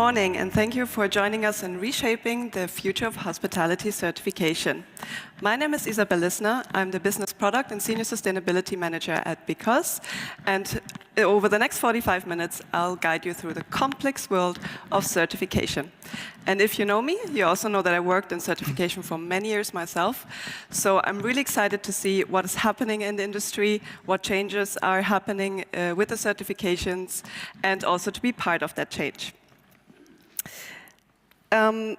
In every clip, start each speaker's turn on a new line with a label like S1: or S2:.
S1: morning, and thank you for joining us in Reshaping the Future of Hospitality Certification. My name is Isabel Lissner. I'm the Business Product and Senior Sustainability Manager at Because, and over the next 45 minutes, I'll guide you through the complex world of certification. And if you know me, you also know that I worked in certification for many years myself. So I'm really excited to see what is happening in the industry, what changes are happening with the certifications, and also to be part of that change.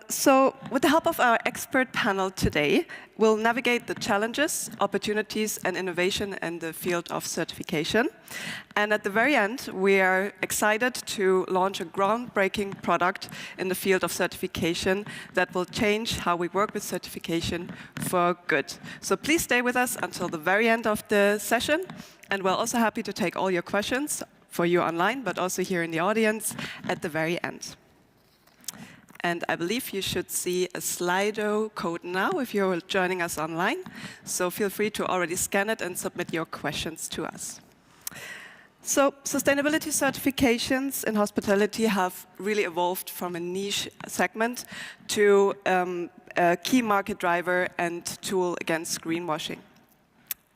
S1: So with the help of our expert panel today, we'll navigate the challenges, opportunities, and innovation in the field of certification. And at the very end, we are excited to launch a groundbreaking product in the field of certification that will change how we work with certification for good. So please stay with us until the very end of the session. And we're also happy to take all your questions for you online, but also here in the audience at the very end. And I believe you should see a Slido code now if you're joining us online. So feel free to already scan it and submit your questions to us. So sustainability certifications in hospitality have really evolved from a niche segment to a key market driver and tool against greenwashing.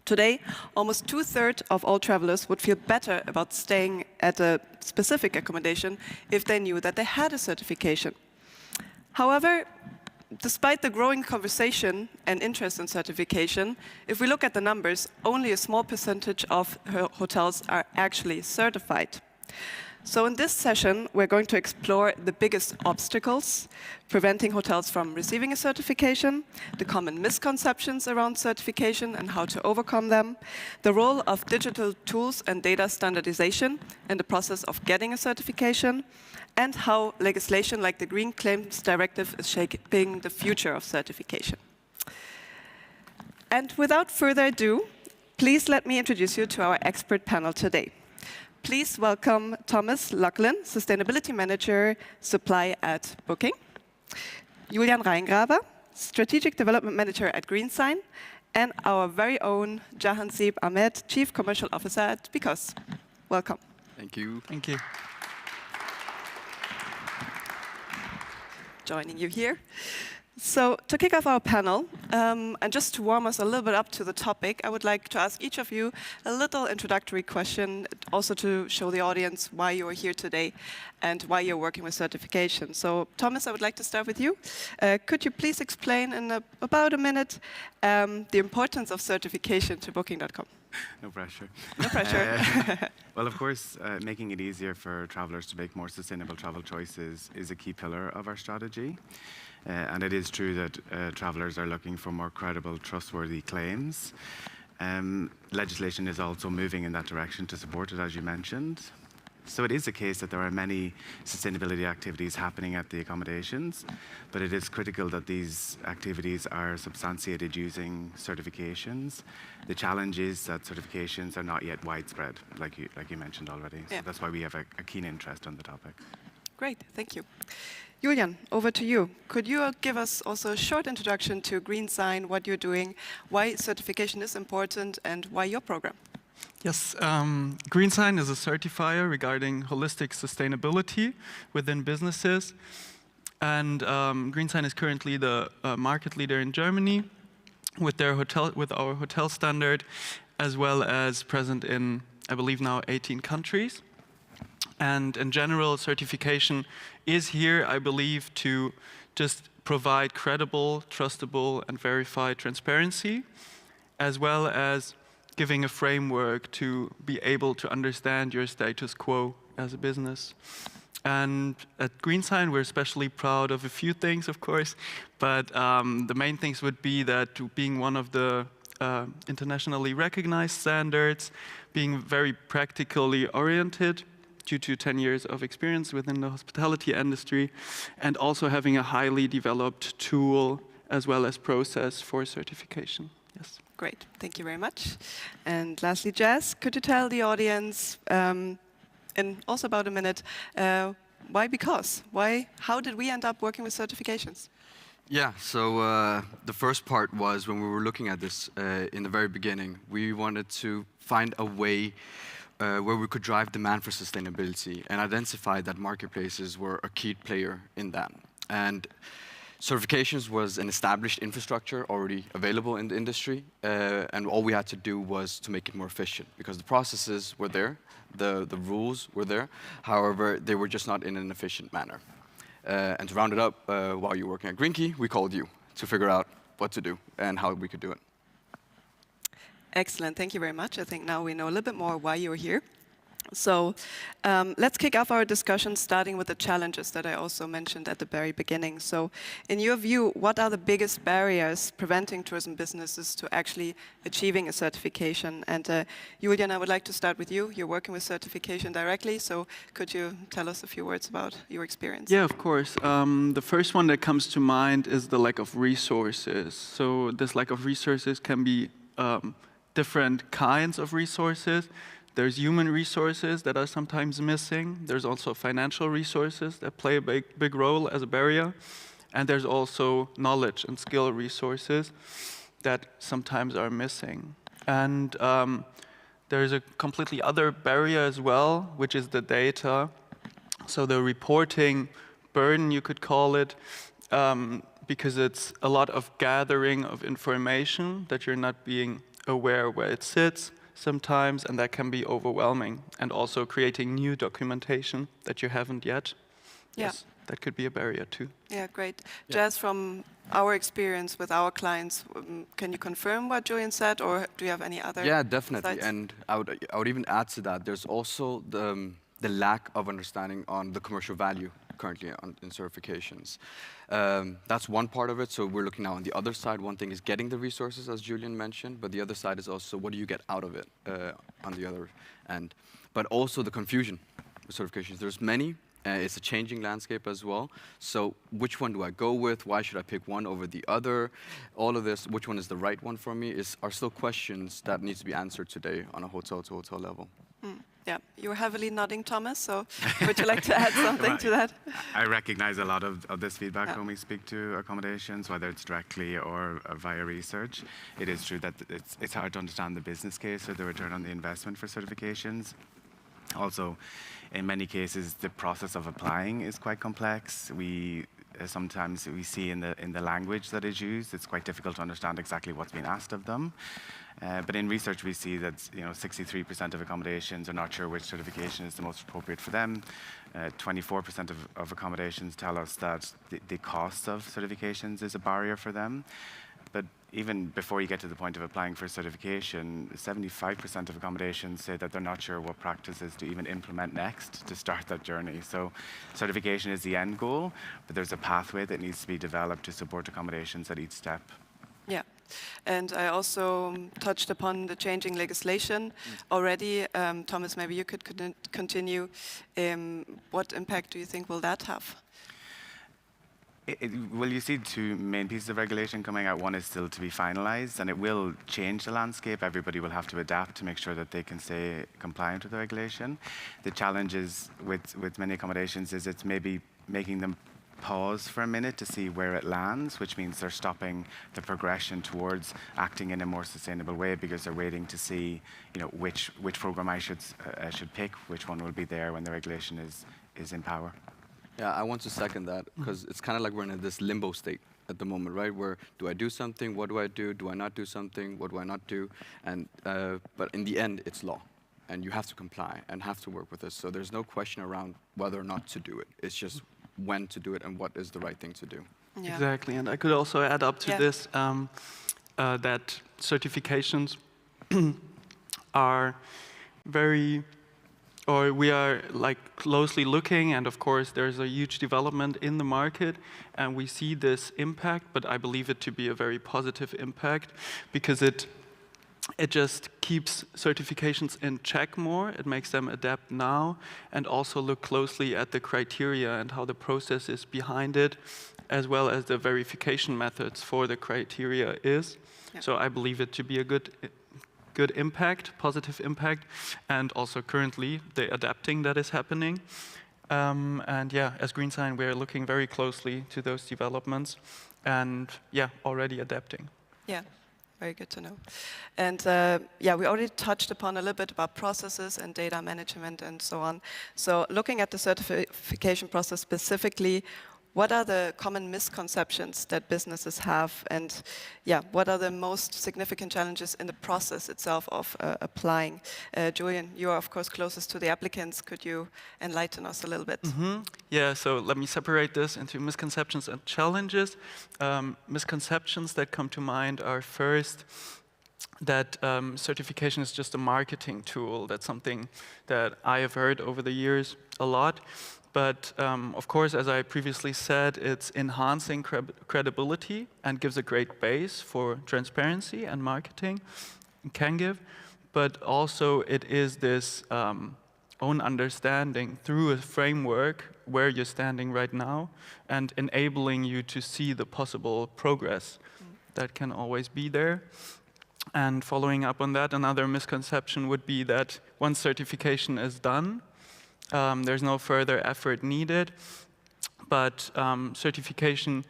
S1: Today, almost 2/3 of all travelers would feel better about staying at a specific accommodation if they knew that they had a certification. However, despite the growing conversation and interest in certification, if we look at the numbers, only a small percentage of hotels are actually certified. So in this session, we're going to explore the biggest obstacles preventing hotels from receiving a certification, the common misconceptions around certification and how to overcome them, the role of digital tools and data standardization in the process of getting a certification, and how legislation like the Green Claims Directive is shaping the future of certification. And without further ado, please let me introduce you to our expert panel today. Please welcome Thomas Laughlin, Sustainability Manager, Supply at Booking, Julian Reingraber, Strategic Development Manager at GreenSign, and our very own Jahanseeb Ahmed, Chief Commercial Officer at Because. Welcome.
S2: Thank you.
S3: Thank you.
S1: Joining you here. So to kick off our panel, and just to warm us a little bit up to the topic, I would like to ask each of you a little introductory question, also to show the audience why you are here today and why you're working with certification. So Thomas, I would like to start with you. Could you please explain in about a minute the importance of certification to Booking.com?
S2: No pressure.
S1: No pressure.
S2: Well, of course, making it easier for travelers to make more sustainable travel choices is a key pillar of our strategy. And it is true that travelers are looking for more credible, trustworthy claims. Legislation is also moving in that direction to support it, as you mentioned. So it is the case that there are many sustainability activities happening at the accommodations, but it is critical that these activities are substantiated using certifications. The challenge is that certifications are not yet widespread, like you mentioned already. So that's why we have a keen interest on the topic.
S1: Great, thank you. Julian, over to you. Could you give us also a short introduction to GreenSign, what you're doing, why certification is important, and why your program?
S3: Yes, GreenSign is a certifier regarding holistic sustainability within businesses. And GreenSign is currently the market leader in Germany with our hotel standard, as well as present in, I believe now, 18 countries. And in general, certification is here, I believe, to just provide credible, trustable, and verified transparency, as well as giving a framework to be able to understand your status quo as a business. And at GreenSign, we're especially proud of a few things, of course, but the main things would be that being one of the internationally recognized standards, being very practically oriented, due to 10 years of experience within the hospitality industry, and also having a highly developed tool as well as process for certification. Yes.
S1: Great, thank you very much. And lastly, Jazz, could you tell the audience, in also about a minute, why Because? How did we end up working with certifications?
S4: Yeah, so the first part was when we were looking at this in the very beginning, we wanted to find a way where we could drive demand for sustainability and identify that marketplaces were a key player in that. And certifications was an established infrastructure already available in the industry, and all we had to do was to make it more efficient, because the processes were there, the rules were there, however, they were just not in an efficient manner. And to round it up, while you were working at Green-Key, we called you to figure out what to do and how we could do it.
S1: Excellent, thank you very much. I think now we know a little bit more why you're here. So let's kick off our discussion starting with the challenges that I also mentioned at the very beginning. So in your view, what are the biggest barriers preventing tourism businesses to actually achieving a certification? And Eoghan, I would like to start with you. You're working with certification directly, so could you tell us a few words about your experience?
S3: Yeah, of course. The first one that comes to mind is the lack of resources. So this lack of resources can be different kinds of resources. There's human resources that are sometimes missing. There's also financial resources that play a big role as a barrier. And there's also knowledge and skill resources that sometimes are missing. And there's a completely other barrier as well, which is the data. So the reporting burden, you could call it, because it's a lot of gathering of information that you're not being aware where it sits sometimes, and that can be overwhelming. And also creating new documentation that you haven't yet.
S1: Yeah.
S3: Yes, that could be a barrier too.
S1: Yeah, great. Jazz, from our experience with our clients, can you confirm what Julian said, or do you have any other?
S4: Yeah, definitely.
S1: insights?
S4: And I would even add to that, there's also the lack of understanding on the commercial value currently in certifications. That's one part of it. So we're looking now on the other side. One thing is getting the resources, as Julian mentioned, but the other side is also what do you get out of it on the other end. But also the confusion with certifications. There's many. It's a changing landscape as well. So which one do I go with? Why should I pick one over the other? All of this, which one is the right one for me, are still questions that need to be answered today on a hotel-to-hotel level.
S1: Yeah, you're heavily nodding, Thomas, so would you like to add something to that?
S2: I recognize a lot of this feedback when we speak to accommodations, whether it's directly or via research. It is true that it's hard to understand the business case or the return on the investment for certifications. Also, in many cases, the process of applying is quite complex. Sometimes we see in the language that is used, it's quite difficult to understand exactly what's being asked of them. But in research, we see that 63% of accommodations are not sure which certification is the most appropriate for them. 24% of accommodations tell us that the cost of certifications is a barrier for them. But even before you get to the point of applying for certification, 75% of accommodations say that they're not sure what practices to even implement next to start that journey. So certification is the end goal, but there's a pathway that needs to be developed to support accommodations at each step.
S1: Yeah, and I also touched upon the changing legislation already. Thomas, maybe you could continue. What impact do you think will that have?
S2: Well, you see two main pieces of regulation coming out. One is still to be finalized, and it will change the landscape. Everybody will have to adapt to make sure that they can stay compliant with the regulation. The challenges with many accommodations is it's maybe making them pause for a minute to see where it lands, which means they're stopping the progression towards acting in a more sustainable way because they're waiting to see, which program I should pick, which one will be there when the regulation is in power.
S4: Yeah, I want to second that, because it's kind of like we're in this limbo state at the moment, right? Where do I do something? What do I do? Do I not do something? What do I not do? And but in the end, it's law, and you have to comply and have to work with this. So there's no question around whether or not to do it. It's just when to do it and what is the right thing to do.
S1: Yeah.
S3: Exactly, and I could also add up to this that certifications are we are closely looking, and of course there's a huge development in the market, and we see this impact, but I believe it to be a very positive impact because it just keeps certifications in check more. It makes them adapt now and also look closely at the criteria and how the process is behind it, as well as the verification methods for the criteria is. Yeah. So I believe it to be a good impact, positive impact, and also currently the adapting that is happening. And yeah, as GreenSign, we're looking very closely to those developments and yeah, already adapting.
S1: Yeah. Very good to know. And yeah, we already touched upon a little bit about processes and data management and so on. So looking at the certification process specifically, what are the common misconceptions that businesses have? And yeah, what are the most significant challenges in the process itself of applying? Julian, you are of course closest to the applicants. Could you enlighten us a little bit?
S3: Yeah, so let me separate this into misconceptions and challenges. Misconceptions that come to mind are first that certification is just a marketing tool. That's something that I have heard over the years a lot. But of course, as I previously said, it's enhancing credibility and gives a great base for transparency and marketing, it can give. But also it is this own understanding through a framework where you're standing right now and enabling you to see the possible progress that can always be there. And following up on that, another misconception would be that once certification is done, there's no further effort needed, but certification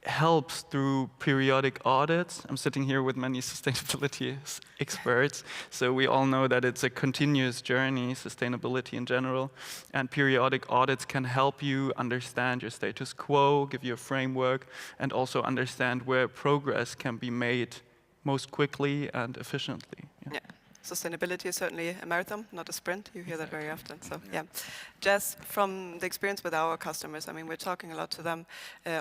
S3: helps through periodic audits. I'm sitting here with many sustainability experts, so we all know that it's a continuous journey, sustainability in general, and periodic audits can help you understand your status quo, give you a framework, and also understand where progress can be made most quickly and efficiently.
S1: Yeah. Sustainability is certainly a marathon, not a sprint. You hear that very often. So yeah, Jess, from the experience with our customers, I mean, we're talking a lot to them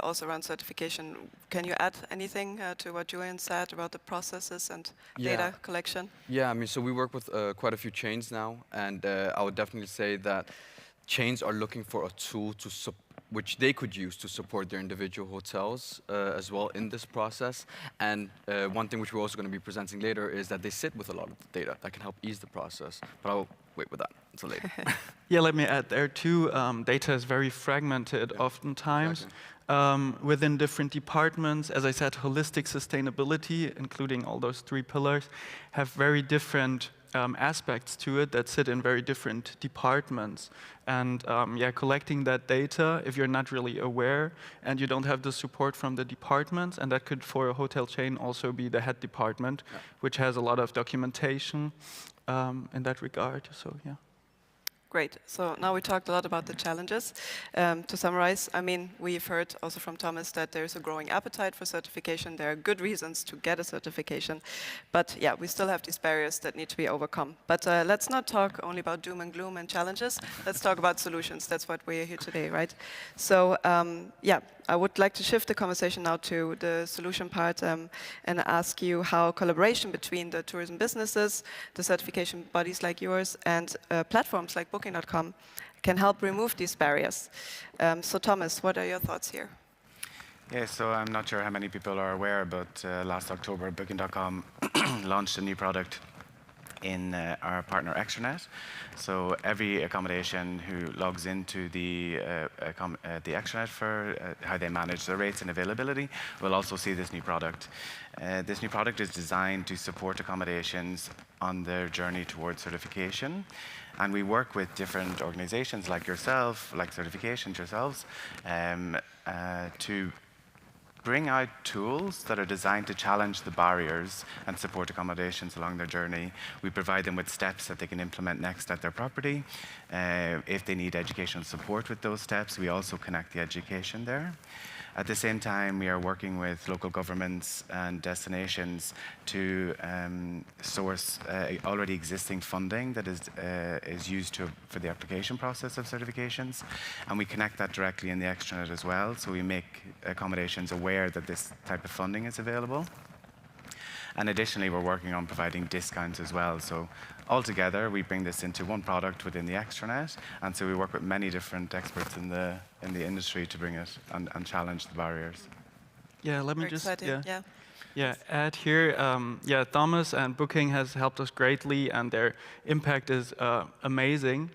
S1: also around certification. Can you add anything to what Julian said about the processes and data collection?
S4: Yeah, I mean, so we work with quite a few chains now, and I would definitely say that chains are looking for a tool to which they could use to support their individual hotels as well in this process. And one thing which we're also going to be presenting later is that they sit with a lot of the data that can help ease the process. But I'll wait with that until later.
S3: Yeah, let me add there too. Data is very fragmented oftentimes within different departments. As I said, holistic sustainability, including all those 3 pillars, have very different aspects to it that sit in very different departments. And yeah, collecting that data, if you're not really aware and you don't have the support from the departments, and that could for a hotel chain also be the head department, which has a lot of documentation in that regard. So yeah.
S1: Great. So now we talked a lot about the challenges. To summarize, I mean, we've heard also from Thomas that there's a growing appetite for certification. There are good reasons to get a certification. But yeah, we still have these barriers that need to be overcome. But let's not talk only about doom and gloom and challenges. Let's talk about solutions. That's what we're here today, right? So yeah, I would like to shift the conversation now to the solution part and ask you how collaboration between the tourism businesses, the certification bodies like yours, and platforms like Booking.com can help remove these barriers. So Thomas, what are your thoughts here?
S2: Yeah, so I'm not sure how many people are aware, but last October, Booking.com launched a new product in our partner Extranet. So every accommodation who logs into the Extranet for how they manage their rates and availability will also see this new product. This new product is designed to support accommodations on their journey towards certification. And we work with different organizations like yourself, like certifications yourselves, to bring out tools that are designed to challenge the barriers and support accommodations along their journey. We provide them with steps that they can implement next at their property. If they need educational support with those steps, we also connect the education there. At the same time, we are working with local governments and destinations to source already existing funding that is used for the application process of certifications. And we connect that directly in the extranet as well. So we make accommodations aware that this type of funding is available. And additionally, we're working on providing discounts as well. So altogether, we bring this into one product within the extranet. And so we work with many different experts in the industry to bring it and challenge the barriers.
S3: Yeah, let me
S1: Very
S3: just
S1: exciting.
S3: add here. Yeah, Thomas and Booking has helped us greatly, and their impact is amazing.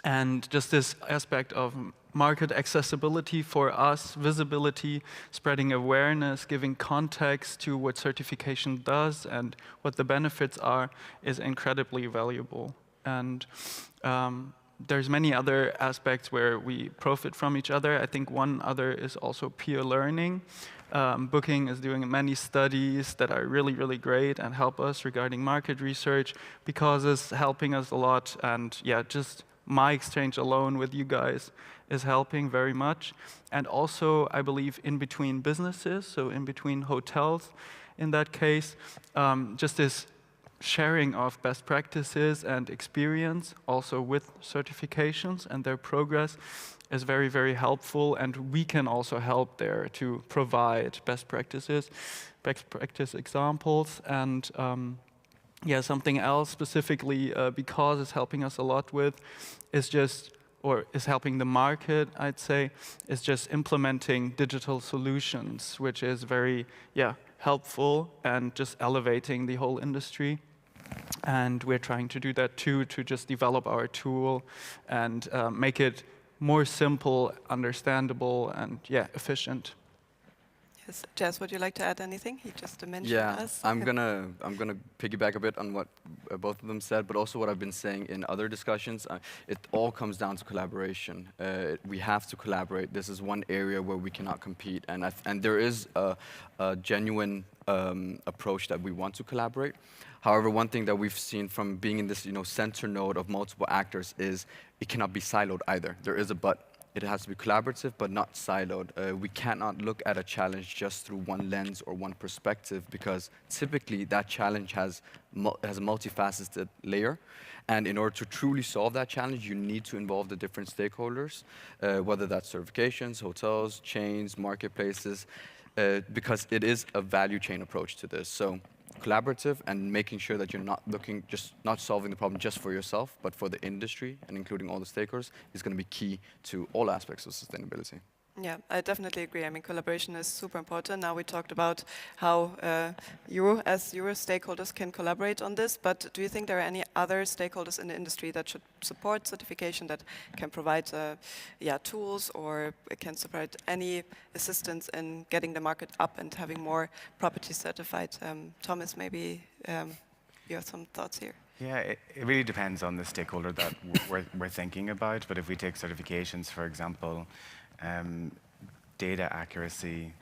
S3: And just this aspect of market accessibility for us, visibility, spreading awareness, giving context to what certification does and what the benefits are is incredibly valuable. And there's many other aspects where we profit from each other. I think one other is also peer learning. Booking is doing many studies that are really, really great and help us regarding market research, because it's helping us a lot. And yeah, just my exchange alone with you guys is helping very much. And also, I believe, in between businesses, so in between hotels, in that case, just this sharing of best practices and experience, also with certifications and their progress, is very, very helpful. And we can also help there to provide best practices, best practice examples. And yeah, something else specifically, because it's helping us a lot with, is just, or is helping the market, I'd say, is just implementing digital solutions, which is very, yeah, helpful and just elevating the whole industry. And we're trying to do that too, to just develop our tool and make it more simple, understandable, and yeah, efficient.
S1: Yes, Jess, would you like to add anything? He just mentioned us.
S4: I'm gonna piggyback a bit on what both of them said, but also what I've been saying in other discussions. It all comes down to collaboration. We have to collaborate. This is one area where we cannot compete, and there is a genuine approach that we want to collaborate. However, one thing that we've seen from being in this center node of multiple actors is it cannot be siloed either. There is a but. It has to be collaborative, but not siloed. We cannot look at a challenge just through one lens or one perspective, because typically that challenge has a multifaceted layer. And in order to truly solve that challenge, you need to involve the different stakeholders, whether that's certifications, hotels, chains, marketplaces, because it is a value chain approach to this. So collaborative and making sure that you're not solving the problem just for yourself, but for the industry and including all the stakeholders is going to be key to all aspects of sustainability.
S1: Yeah, I definitely agree. I mean, collaboration is super important. Now we talked about how you, as your stakeholders, can collaborate on this, but do you think there are any other stakeholders in the industry that should support certification, that can provide tools, or can support any assistance in getting the market up and having more property certified? Thomas, maybe you have some thoughts here.
S2: Yeah, it really depends on the stakeholder that we're thinking about, but if we take certifications, for example, data accuracy,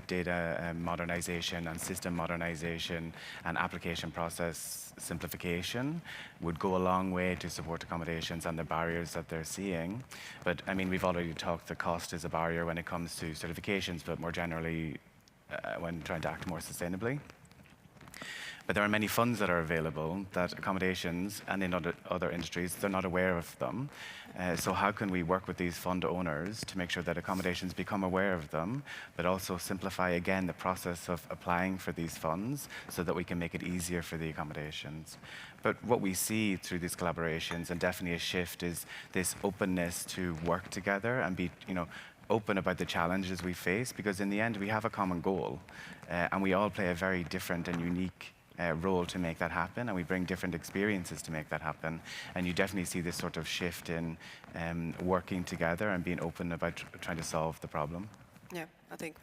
S2: data modernization and system modernization and application process simplification would go a long way to support accommodations and the barriers that they're seeing. But I mean, we've already talked, the cost is a barrier when it comes to certifications, but more generally when trying to act more sustainably. But there are many funds that are available that accommodations and in other industries, they're not aware of them. So how can we work with these fund owners to make sure that accommodations become aware of them, but also simplify, again, the process of applying for these funds so that we can make it easier for the accommodations. But what we see through these collaborations, and definitely a shift, is this openness to work together and be, open about the challenges we face, because in the end, we have a common goal, and we all play a very different and unique role to make that happen, and we bring different experiences to make that happen. And you definitely see this sort of shift in working together and being open about trying to solve the problem.
S1: Yeah,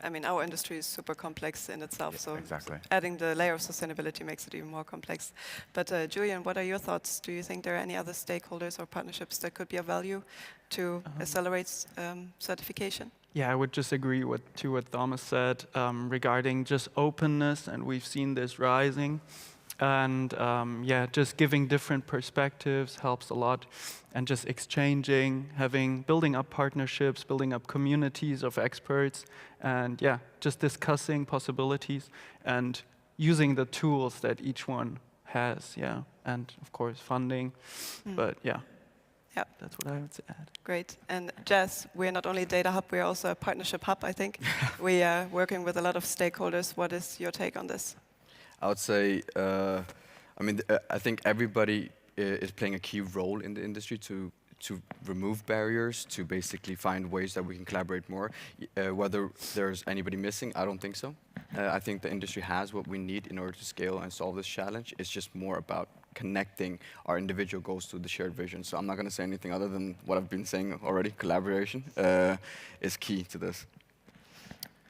S1: I mean, our industry is super complex in itself,
S2: yeah,
S1: so
S2: exactly.
S1: Adding the layer of sustainability makes it even more complex. But Julian, what are your thoughts? Do you think there are any other stakeholders or partnerships that could be of value to accelerate certification?
S3: Yeah, I would just agree to what Thomas said regarding just openness, and we've seen this rising. And yeah, just giving different perspectives helps a lot, and just exchanging, building up partnerships, building up communities of experts, and yeah, just discussing possibilities and using the tools that each one has, yeah, and of course funding, but yeah.
S1: Yeah,
S3: that's what I would add.
S1: Great. And Jess, we're not only a data hub, we're also a partnership hub, I think. We are working with a lot of stakeholders. What is your take on this?
S4: I would say, I think everybody is playing a key role in the industry to remove barriers, to basically find ways that we can collaborate more. Whether there's anybody missing, I don't think so. I think the industry has what we need in order to scale and solve this challenge. It's just more about connecting our individual goals to the shared vision. So I'm not going to say anything other than what I've been saying already. Collaboration is key to this.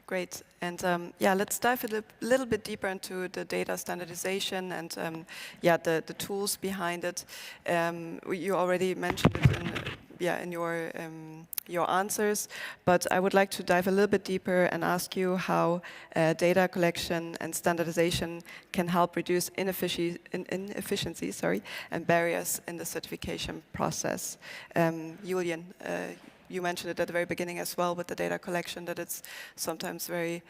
S1: Great. And yeah, let's dive a little bit deeper into the data standardization and the tools behind it. You already mentioned it yeah, in your answers. But I would like to dive a little bit deeper and ask you how data collection and standardization can help reduce inefficiency, and barriers in the certification process. Julian, you mentioned it at the very beginning as well with the data collection, that it's sometimes very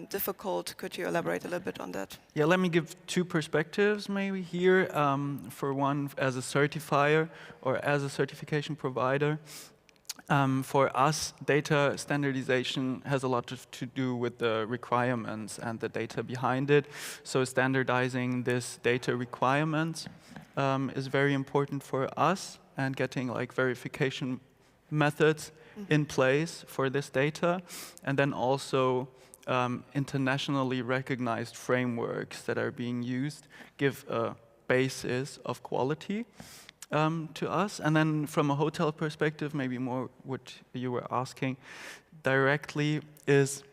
S1: difficult. Could you elaborate a little bit on that?
S3: Yeah, let me give two perspectives maybe here. For one, as a certifier or as a certification provider. For us, data standardization has a lot to do with the requirements and the data behind it. So standardizing this data requirements is very important for us, and getting like verification methods in place for this data, and then also internationally recognized frameworks that are being used give a basis of quality to us. And then from a hotel perspective, maybe more what you were asking directly, is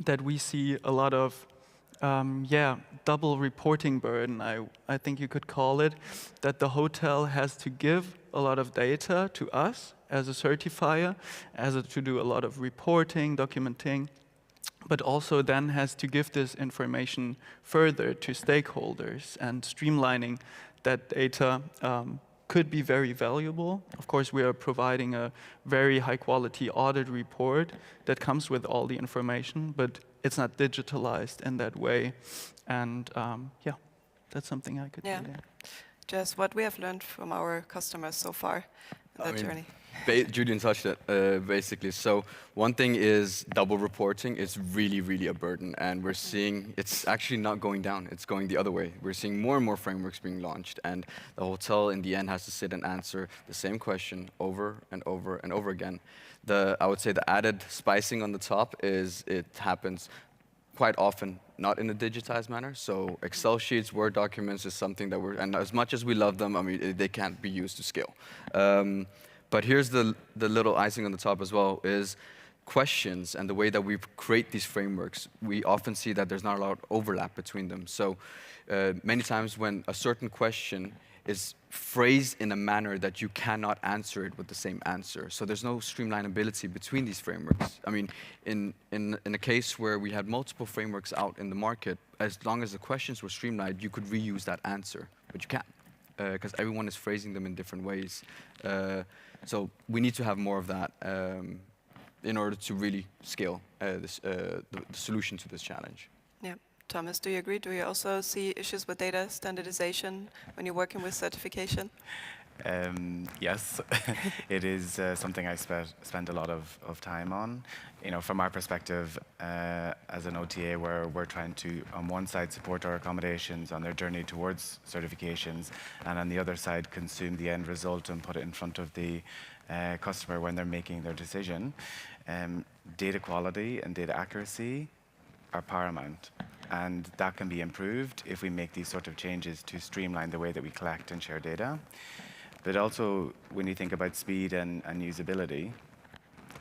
S3: that we see a lot of double reporting burden, I think you could call it, that the hotel has to give a lot of data to us as a certifier, to do a lot of reporting, documenting, but also then has to give this information further to stakeholders, and streamlining that data could be very valuable. Of course, we are providing a very high quality audit report that comes with all the information, but it's not digitalized in that way. And that's something I could do there.
S1: Just what we have learned from our customers so far in that journey.
S4: Julian touched it, basically. So one thing is double reporting is really, really a burden. And we're seeing it's actually not going down. It's going the other way. We're seeing more and more frameworks being launched. And the hotel, in the end, has to sit and answer the same question over and over and over again. I would say the added spicing on the top is it happens quite often not in a digitized manner. So Excel sheets, Word documents is something that and as much as we love them, I mean, they can't be used to scale. But here's the little icing on the top as well, is questions and the way that we create these frameworks. We often see that there's not a lot of overlap between them. So many times when a certain question is phrased in a manner that you cannot answer it with the same answer. So there's no streamlinability between these frameworks. I mean, in a case where we had multiple frameworks out in the market, as long as the questions were streamlined, you could reuse that answer, but you can't, because everyone is phrasing them in different ways. So we need to have more of that in order to really scale the solution to this challenge.
S1: Yeah. Thomas, do you agree? Do you also see issues with data standardization when you're working with certification?
S2: Yes, it is something I spend a lot of time on. You know, from our perspective, as an OTA, where we're trying to, on one side, support our accommodations on their journey towards certifications, and on the other side, consume the end result and put it in front of the customer when they're making their decision. Data quality and data accuracy are paramount. And that can be improved if we make these sort of changes to streamline the way that we collect and share data. But also, when you think about speed and usability,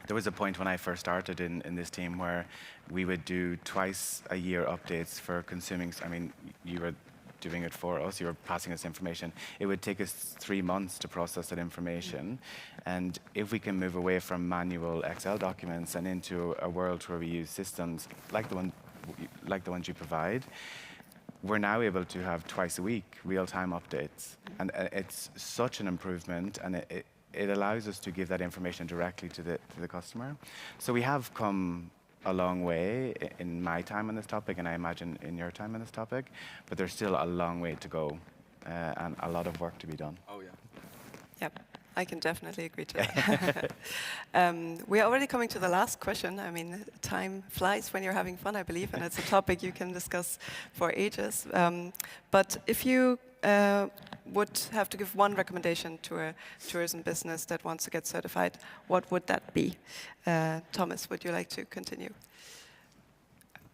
S2: there was a point when I first started in this team where we would do twice a year updates for consuming. I mean, you were doing it for us, you were passing us information. It would take us 3 months to process that information. And if we can move away from manual Excel documents and into a world where we use systems like the ones you provide, we're now able to have twice a week real-time updates. And it's such an improvement, and it allows us to give that information directly to the customer. So we have come a long way in my time on this topic, and I imagine in your time on this topic, but there's still a long way to go and a lot of work to be done.
S4: Oh, yeah.
S1: Yep. I can definitely agree to that. We are already coming to the last question. I mean, time flies when you're having fun, I believe, and it's a topic you can discuss for ages. But if you would have to give one recommendation to a tourism business that wants to get certified, what would that be? Thomas, would you like to continue?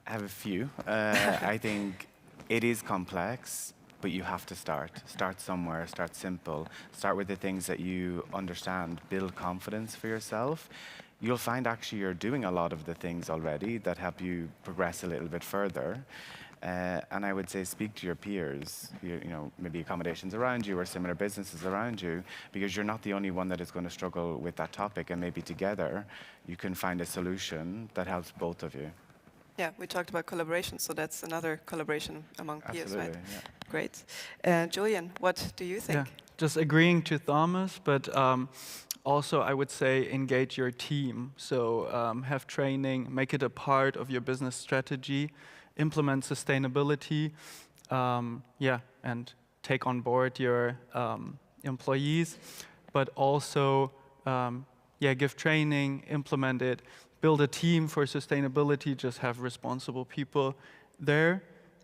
S2: I have a few. I think it is complex, but you have to start. Start somewhere, start simple. Start with the things that you understand. Build confidence for yourself. You'll find actually you're doing a lot of the things already that help you progress a little bit further. And I would say speak to your peers, maybe accommodations around you or similar businesses around you, because you're not the only one that is going to struggle with that topic, and maybe together you can find a solution that helps both of you.
S1: Yeah, we talked about collaboration, so that's another collaboration among peers, right?
S2: Yeah.
S1: Great. Julian, what do you think?
S3: Yeah, just agreeing to Thomas, but also I would say engage your team. So have training, make it a part of your business strategy, implement sustainability, and take on board your employees, but also give training, implement it, build a team for sustainability, just have responsible people there,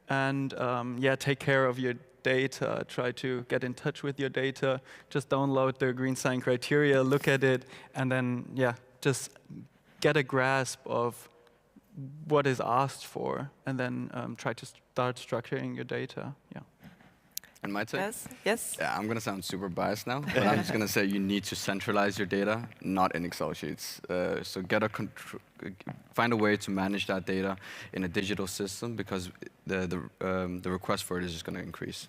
S3: and take care of your data, try to get in touch with your data, just download the green sign criteria, look at it, and then just get a grasp of what is asked for, and then try to start structuring your data. Yeah.
S4: And my take?
S1: Yes.
S4: Yeah, I'm going to sound super biased now, but I'm just going to say you need to centralize your data, not in Excel sheets. So find a way to manage that data in a digital system, because the request for it is just going to increase.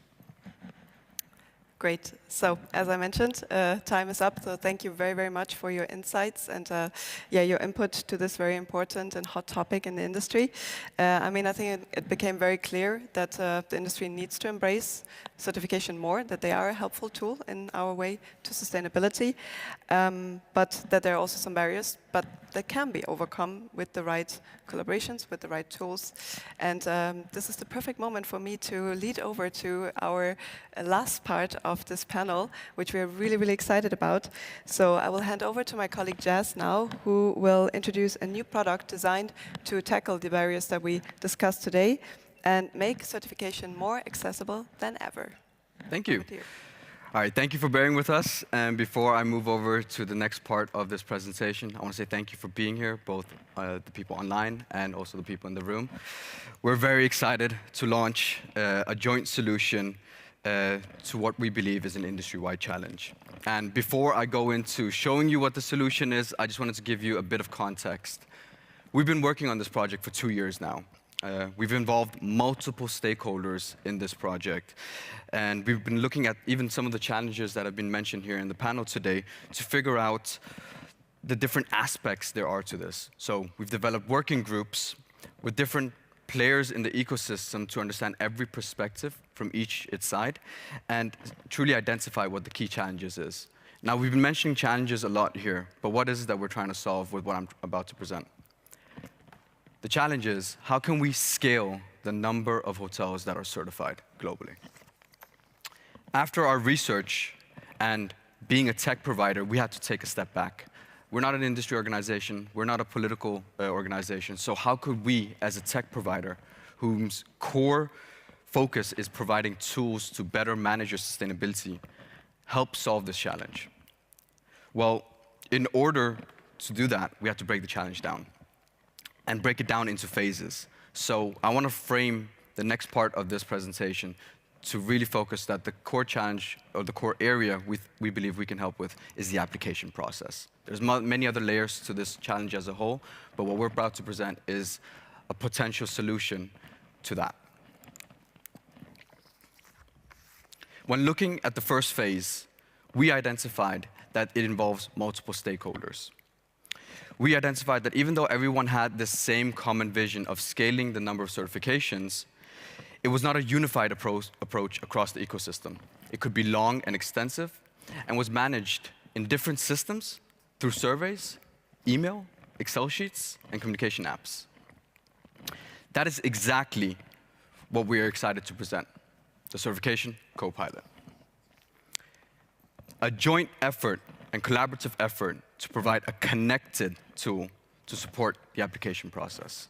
S1: Great. So, as I mentioned, time is up. So, thank you very, very much for your insights and your input to this very important and hot topic in the industry. I think it became very clear that the industry needs to embrace certification more, that they are a helpful tool in our way to sustainability, but that there are also some barriers, but that can be overcome with the right collaborations, with the right tools. And this is the perfect moment for me to lead over to our last part of this panel, which we are really, really excited about. So I will hand over to my colleague Jazz now, who will introduce a new product designed to tackle the barriers that we discussed today and make certification more accessible than ever.
S4: Thank you. All right, thank you for bearing with us. And before I move over to the next part of this presentation, I want to say thank you for being here, both the people online and also the people in the room. We're very excited to launch a joint solution to what we believe is an industry-wide challenge. And before I go into showing you what the solution is, I just wanted to give you a bit of context. We've been working on this project for 2 years now. We've involved multiple stakeholders in this project, and we've been looking at even some of the challenges that have been mentioned here in the panel today to figure out the different aspects there are to this. So we've developed working groups with different players in the ecosystem to understand every perspective from its side and truly identify what the key challenges is. Now, we've been mentioning challenges a lot here, but what is it that we're trying to solve with what I'm about to present? The challenge is, how can we scale the number of hotels that are certified globally? After our research and being a tech provider, we had to take a step back. We're not an industry organization, we're not a political organization, so how could we, as a tech provider, whose core focus is providing tools to better manage your sustainability, help solve this challenge? Well, in order to do that, we have to break the challenge down and break it down into phases. So I want to frame the next part of this presentation to really focus that the core challenge, or the core area we believe we can help with, is the application process. There's many other layers to this challenge as a whole, but what we're about to present is a potential solution to that. When looking at the first phase, we identified that it involves multiple stakeholders. We identified that even though everyone had the same common vision of scaling the number of certifications, it was not a unified approach across the ecosystem. It could be long and extensive and was managed in different systems through surveys, email, Excel sheets, and communication apps. That is exactly what we are excited to present, the Certification Copilot. A joint effort and collaborative effort to provide a connected tool to support the application process.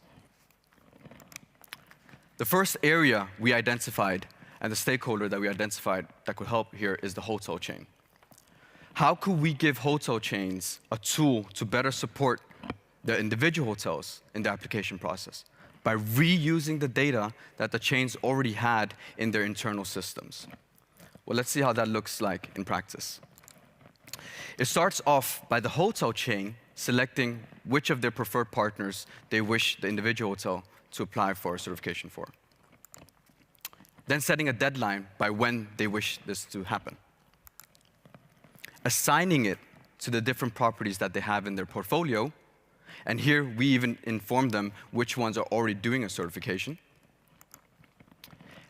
S4: The first area we identified and the stakeholder that we identified that could help here is the hotel chain. How could we give hotel chains a tool to better support the individual hotels in the application process by reusing the data that the chains already had in their internal systems? Well, let's see how that looks like in practice. It starts off by the hotel chain selecting which of their preferred partners they wish the individual hotel to apply for a certification for. then setting a deadline by when they wish this to happen, assigning it to the different properties that they have in their portfolio, and here we even inform them which ones are already doing a certification.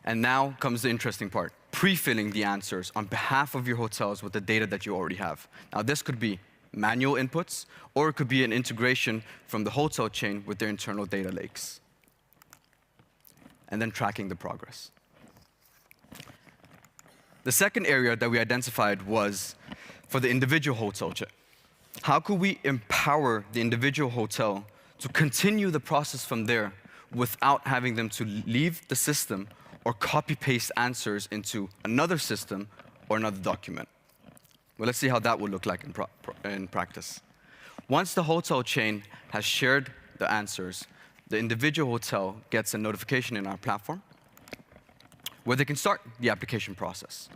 S4: And now comes the interesting part, pre-filling the answers on behalf of your hotels with the data that you already have. Now this could be manual inputs, or it could be an integration from the hotel chain with their internal data lakes. And then tracking the progress. The second area that we identified was for the individual hotel chain. How could we empower the individual hotel to continue the process from there without having them to leave the system or copy-paste answers into another system or another document? Well, let's see how that would look like in practice. Once the hotel chain has shared the answers, the individual hotel gets a notification in our platform where they can start the application process.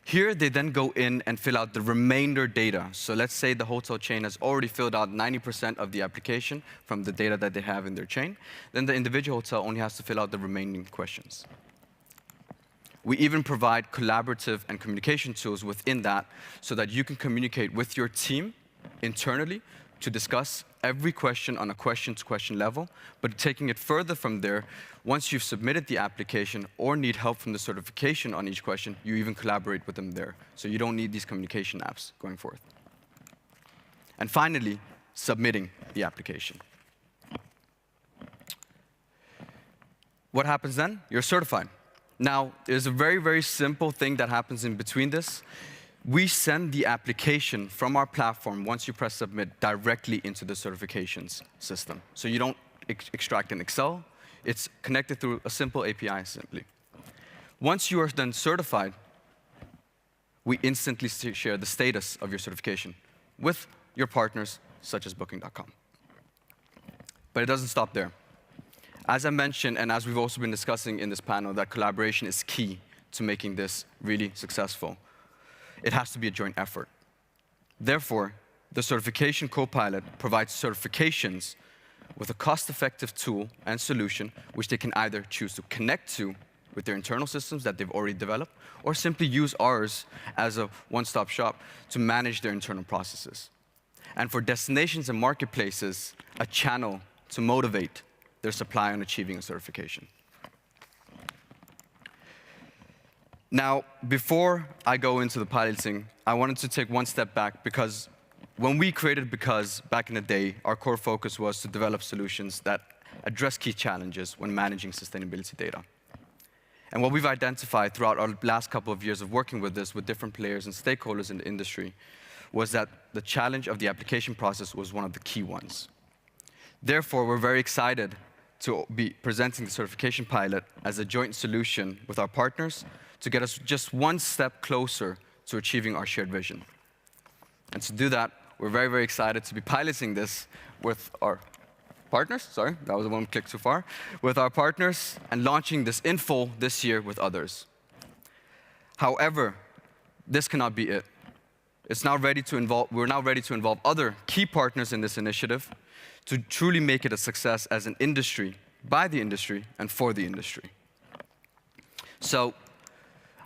S4: Here, they then go in and fill out the remainder data. So let's say the hotel chain has already filled out 90% of the application from the data that they have in their chain. Then the individual hotel only has to fill out the remaining questions. We even provide collaborative and communication tools within that so that you can communicate with your team internally to discuss every question on a question-to-question level, but taking it further from there, once you've submitted the application or need help from the certification on each question, you even collaborate with them there. So you don't need these communication apps going forth. And finally, submitting the application. What happens then? You're certified. Now, there's a very, very simple thing that happens in between this. We send the application from our platform, once you press submit, directly into the certifications system. So you don't extract in Excel. It's connected through a simple API simply. Once you are then certified, we instantly share the status of your certification with your partners, such as Booking.com. But it doesn't stop there. As I mentioned, and as we've also been discussing in this panel, that collaboration is key to making this really successful. It has to be a joint effort. Therefore, the Certification Copilot provides certifications with a cost-effective tool and solution which they can either choose to connect to with their internal systems that they've already developed, or simply use ours as a one-stop shop to manage their internal processes. And for destinations and marketplaces, a channel to motivate their supply on achieving a certification. Now, before I go into the piloting, I wanted to take one step back because when we created Because back in the day, our core focus was to develop solutions that address key challenges when managing sustainability data. And what we've identified throughout our last couple of years of working with this with different players and stakeholders in the industry was that the challenge of the application process was one of the key ones. Therefore, we're very excited to be presenting the certification pilot as a joint solution with our partners to get us just one step closer to achieving our shared vision. And to do that, we're very, very excited to be piloting this with our partners. Sorry, that was the one click too far. With our partners and launching this in full this year with others. However, this cannot be it. We're now ready to involve other key partners in this initiative to truly make it a success as an industry, by the industry, and for the industry. So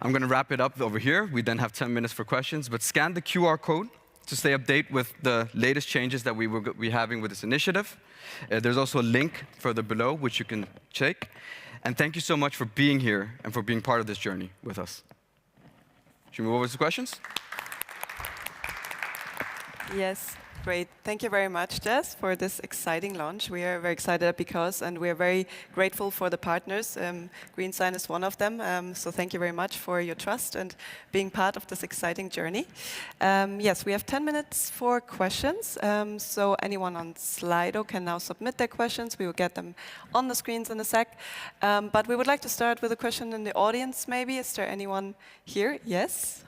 S4: I'm going to wrap it up over here. We then have 10 minutes for questions, but scan the QR code to stay updated with the latest changes that we will be having with this initiative. There's also a link further below, which you can check. And thank you so much for being here and for being part of this journey with us. Should we move over to questions?
S1: Yes, great. Thank you very much, Jess, for this exciting launch. We are very excited at Because, and we are very grateful for the partners. GreenSign is one of them, so thank you very much for your trust and being part of this exciting journey. Yes, we have 10 minutes for questions, so anyone on Slido can now submit their questions. We will get them on the screens in a sec. But we would like to start with a question in the audience, maybe. Is there anyone here? Yes?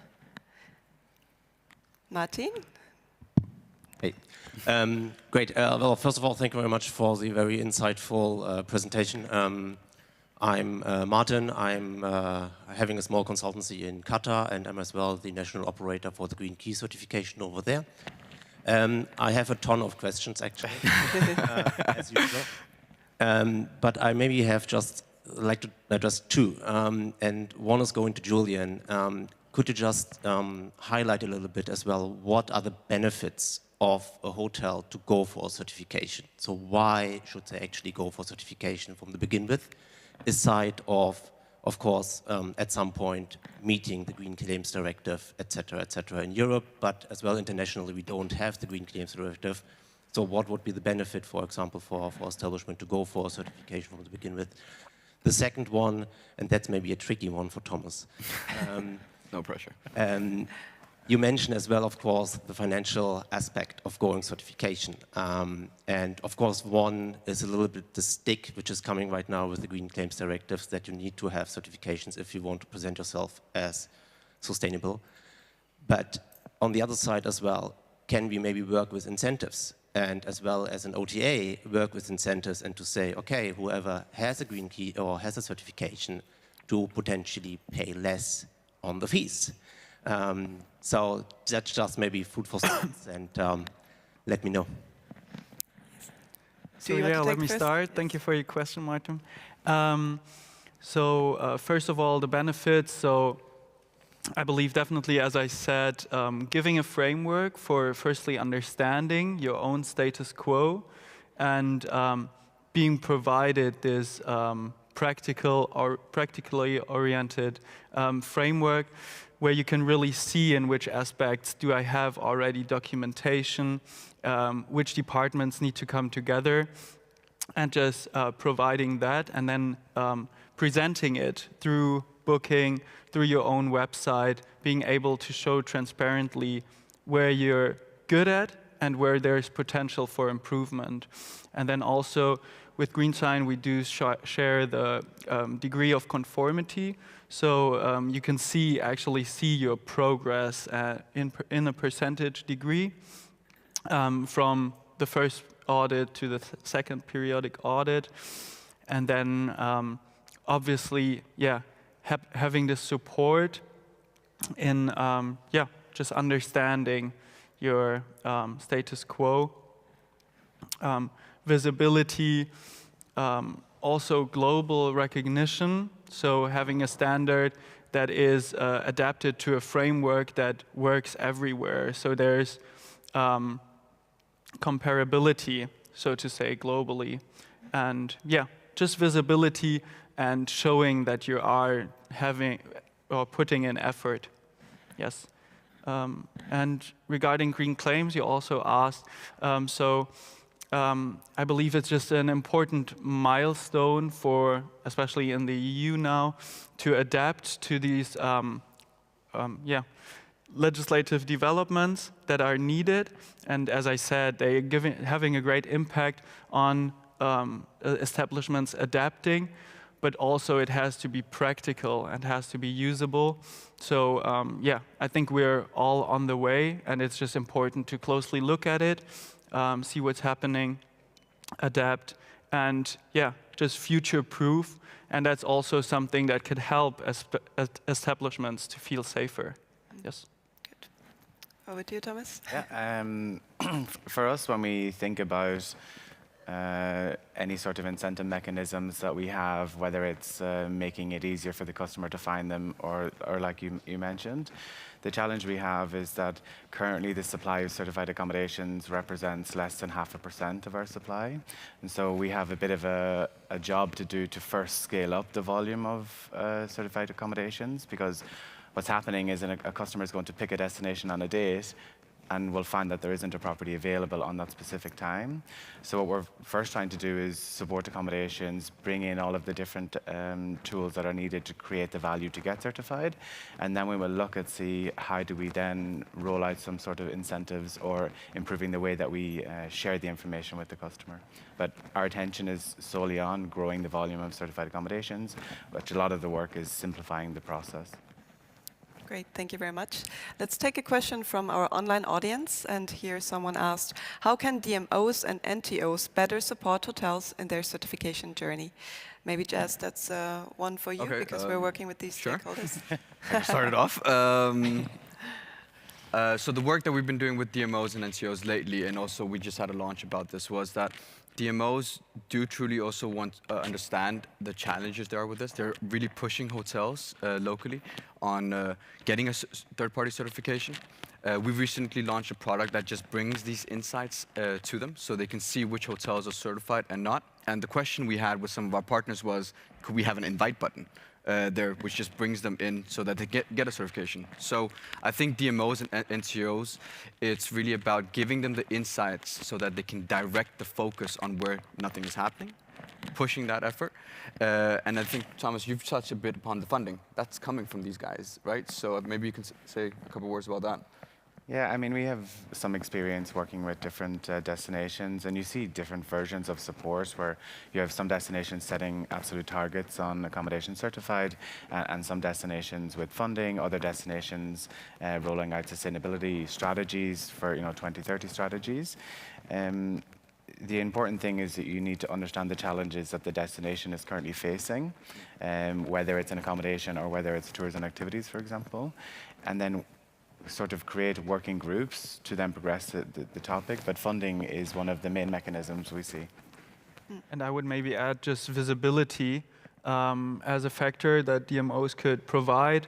S1: Martin?
S5: Hey. Great. Well, first of all, thank you very much for the very insightful presentation. I'm Martin. I'm having a small consultancy in Qatar, and I'm as well the national operator for the Green Key certification over there. I have a ton of questions, actually, as usual. But I maybe have just like to address two, and one is going to Julian. Could you just highlight a little bit as well, what are the benefits of a hotel to go for a certification? So why should they actually go for certification from the begin with, aside of course, at some point meeting the Green Claims Directive, et cetera, in Europe, but as well internationally, we don't have the Green Claims Directive. So what would be the benefit, for example, for establishment to go for a certification from the begin with? The second one, and that's maybe a tricky one for Thomas.
S4: No pressure.
S5: You mentioned as well, of course, the financial aspect of going certification. And of course, one is a little bit the stick which is coming right now with the Green Claims Directives, that you need to have certifications if you want to present yourself as sustainable. But on the other side as well, can we maybe work with incentives? And as well as an OTA, work with incentives and to say, okay, whoever has a green key or has a certification to potentially pay less on the fees. So that's just maybe food for thought, and let me know.
S3: So yeah, let me start. Thank you for your question, Martin. First of all, the benefits. So I believe definitely, as I said, giving a framework for firstly understanding your own status quo and being provided this practically oriented framework where you can really see in which aspects do I have already documentation, which departments need to come together, and just providing that and then presenting it through booking, through your own website, being able to show transparently where you're good at and where there's potential for improvement. And then also with GreenSign, we do share the degree of conformity. So you can actually see your progress in a percentage degree from the first audit to the second periodic audit. And then obviously, having the support in just understanding your status quo, visibility, also global recognition. So having a standard that is adapted to a framework that works everywhere. So there's comparability, so to say, globally. And just visibility and showing that you are having or putting in effort. Yes. And regarding green claims, you also asked, I believe it's just an important milestone for, especially in the EU now, to adapt to these legislative developments that are needed. And as I said, they're having a great impact on establishments adapting, but also it has to be practical and has to be usable. So I think we're all on the way, and it's just important to closely look at it, see what's happening, adapt, and just future-proof. And that's also something that could help establishments to feel safer. Yes.
S1: Good. Over to you, Thomas.
S2: Yeah. For us, when we think about any sort of incentive mechanisms that we have, whether it's making it easier for the customer to find them or like you mentioned, the challenge we have is that currently the supply of certified accommodations represents less than 0.5% of our supply. And so we have a bit of a job to do to first scale up the volume of certified accommodations, because what's happening is a customer is going to pick a destination on a date and we'll find that there isn't a property available on that specific time. So what we're first trying to do is support accommodations, bring in all of the different tools that are needed to create the value to get certified, and then we will look at see how do we then roll out some sort of incentives or improving the way that we share the information with the customer. But our attention is solely on growing the volume of certified accommodations, but a lot of the work is simplifying the process.
S1: Great, thank you very much. Let's take a question from our online audience. And here someone asked, how can DMOs and NTOs better support hotels in their certification journey? Maybe, Jazz, that's one for you, because we're working with these stakeholders.
S4: I can start it off. So the work that we've been doing with DMOs and NTOs lately, and also we just had a launch about this, was that DMOs do truly also want understand the challenges there are with this. They're really pushing hotels locally on getting a third-party certification. We recently launched a product that just brings these insights to them so they can see which hotels are certified and not. And the question we had with some of our partners was, could we have an invite button there, which just brings them in so that they get a certification? So I think DMOs and NTOs, it's really about giving them the insights so that they can direct the focus on where nothing is happening, pushing that effort. And I think, Thomas, you've touched a bit upon the funding. That's coming from these guys, right? So maybe you can say a couple words about that.
S2: Yeah, I mean, we have some experience working with different destinations, and you see different versions of support where you have some destinations setting absolute targets on accommodation certified, and some destinations with funding, other destinations rolling out sustainability strategies for 2030 strategies. The important thing is that you need to understand the challenges that the destination is currently facing, whether it's an accommodation or whether it's tourism activities, for example, and then sort of create working groups to then progress the topic, but funding is one of the main mechanisms we see.
S3: And I would maybe add just visibility as a factor that DMOs could provide,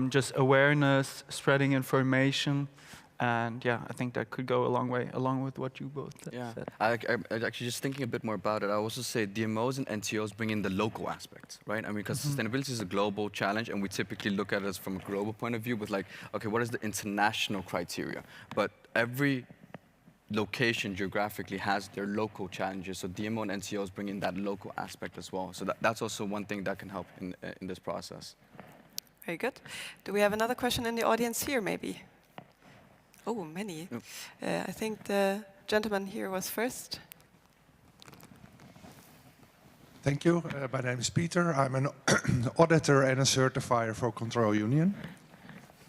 S3: just awareness, spreading information. And yeah, I think that could go a long way, along with what you both said.
S4: I actually just thinking a bit more about it. I also say DMOs and NTOs bring in the local aspects, right? I mean, because sustainability is a global challenge, and we typically look at it from a global point of view with like, okay, what is the international criteria? But every location geographically has their local challenges. So DMO and NTOs bring in that local aspect as well. So that's also one thing that can help in this process.
S1: Very good. Do we have another question in the audience here, maybe? Oh, many. I think the gentleman here was first.
S6: Thank you. My name is Peter. I'm an auditor and a certifier for Control Union.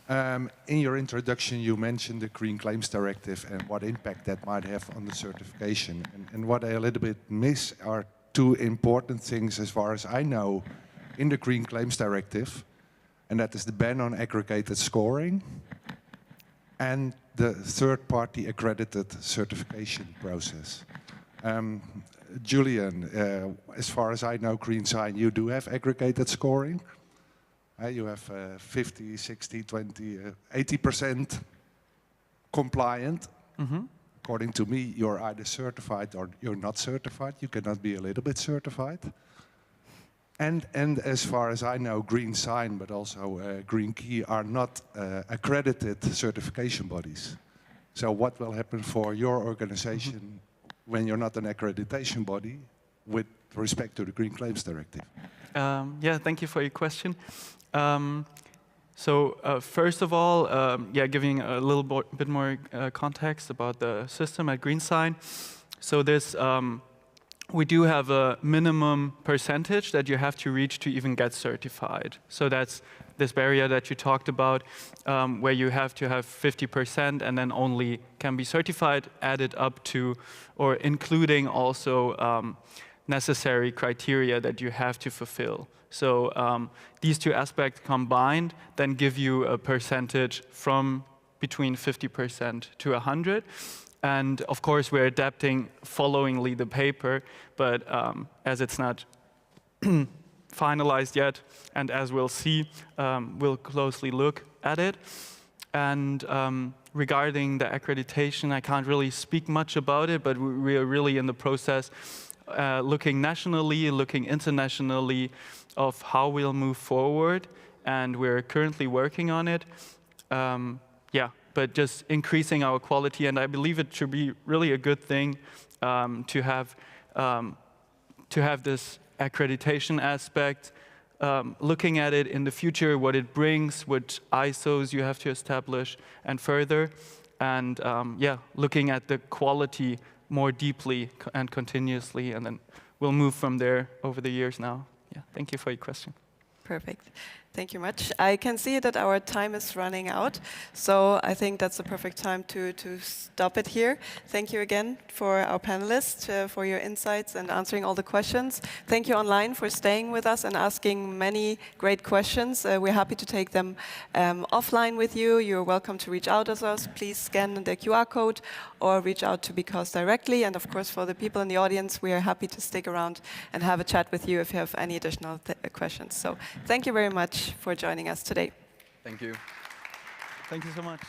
S6: In your introduction, you mentioned the Green Claims Directive and what impact that might have on the certification. And what I a little bit miss are two important things, as far as I know, in the Green Claims Directive, and that is the ban on aggregated scoring and the third-party accredited certification process. Julian, as far as I know, Green Sign, you do have aggregated scoring. You have 50, 60, 20, 80% compliant. According to me, you're either certified or you're not certified. You cannot be a little bit certified. And as far as I know, Green Sign, but also Green Key are not accredited certification bodies. So what will happen for your organization when you're not an accreditation body with respect to the Green Claims Directive?
S3: Yeah, thank you for your question. First of all, giving a little bit more context about the system at Green Sign. So this, we do have a minimum percentage that you have to reach to even get certified. So that's this barrier that you talked about, where you have to have 50% and then only can be certified, added up to, or including also necessary criteria that you have to fulfill. So these two aspects combined then give you a percentage from between 50% to 100. And of course, we're adapting followingly the paper, but as it's not finalized yet, and as we'll see, we'll closely look at it. And regarding the accreditation, I can't really speak much about it, but we are really in the process looking nationally, looking internationally of how we'll move forward, and we're currently working on it. But just increasing our quality, and I believe it should be really a good thing to have this accreditation aspect, looking at it in the future, what it brings, what ISOs you have to establish, and further, and looking at the quality more deeply and continuously, and then we'll move from there over the years now. Yeah, thank you for your question.
S1: Perfect. Thank you much. I can see that our time is running out, so I think that's the perfect time to stop it here. Thank you again for our panelists, for your insights and answering all the questions. Thank you online for staying with us and asking many great questions. We're happy to take them offline with you. You're welcome to reach out to us. Please scan the QR code or reach out to Because directly. And of course, for the people in the audience, we are happy to stick around and have a chat with you if you have any additional questions. So thank you very much for joining us today.
S4: Thank you.
S3: Thank you so much.